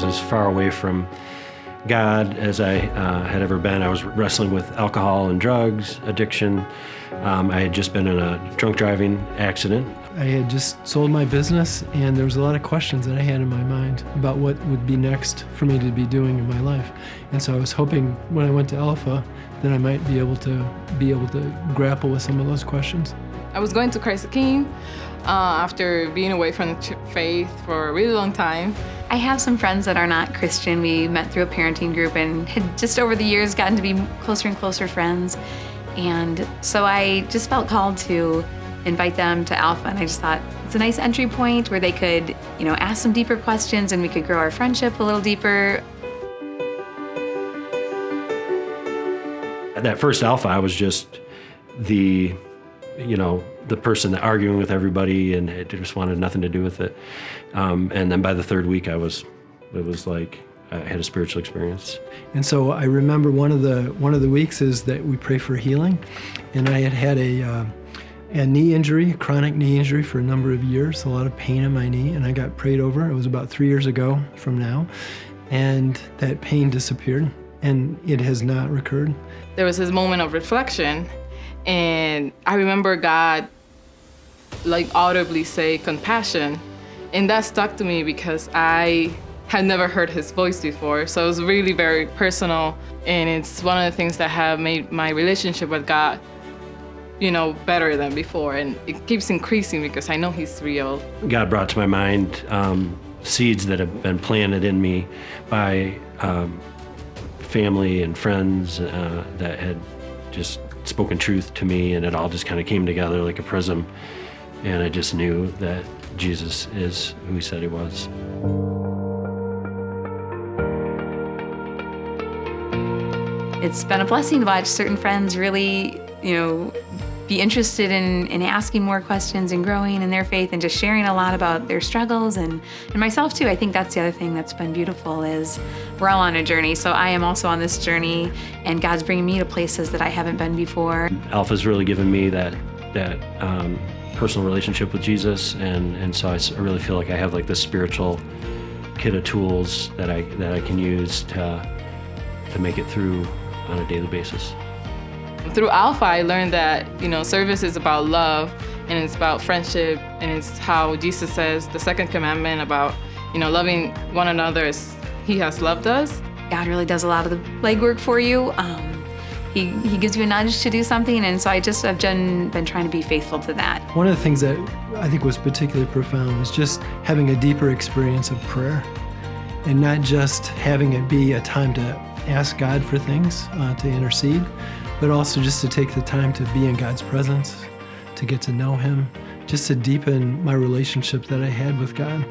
was as far away from God as I had ever been. I was wrestling with alcohol and drugs, addiction. I had just been in a drunk driving accident. I had just sold my business, and there was a lot of questions that I had in my mind about what would be next for me to be doing in my life. And so I was hoping when I went to Alpha that I might be able to grapple with some of those questions. I was going to Christ the King after being away from the faith for a really long time. I have some friends that are not Christian. We met through a parenting group and had just over the years gotten to be closer and closer friends. And so I just felt called to invite them to Alpha, and I just thought it's a nice entry point where they could, ask some deeper questions and we could grow our friendship a little deeper. At that first Alpha, I was just the person arguing with everybody, and it just wanted nothing to do with it. And then by the third week, it was like I had a spiritual experience. And so I remember one of the weeks is that we pray for healing, and I had a knee injury, a chronic knee injury for a number of years, a lot of pain in my knee, and I got prayed over. It was about 3 years ago from now, and that pain disappeared, and it has not recurred. There was this moment of reflection, and I remember God audibly say compassion, and that stuck to me because I had never heard his voice before. So it was really very personal, and it's one of the things that have made my relationship with God better than before, and it keeps increasing because I know he's real. God brought to my mind seeds that have been planted in me by family and friends that had just spoken truth to me, and it all just kind of came together like a prism, and I just knew that Jesus is who he said he was. It's been a blessing to watch certain friends really, be interested in asking more questions and growing in their faith and just sharing a lot about their struggles, and myself too. I think that's the other thing that's been beautiful is we're all on a journey. So I am also on this journey, and God's bringing me to places that I haven't been before. Alpha's really given me that personal relationship with Jesus, and so I really feel like I have like this spiritual kit of tools that I can use to make it through on a daily basis. Through Alpha, I learned that, service is about love, and it's about friendship, and it's how Jesus says the second commandment about, loving one another as he has loved us. God really does a lot of the legwork for you. He gives you a nudge to do something, and so I just have been trying to be faithful to that. One of the things that I think was particularly profound was just having a deeper experience of prayer, and not just having it be a time to ask God for things, to intercede, but also just to take the time to be in God's presence, to get to know him, just to deepen my relationship that I had with God.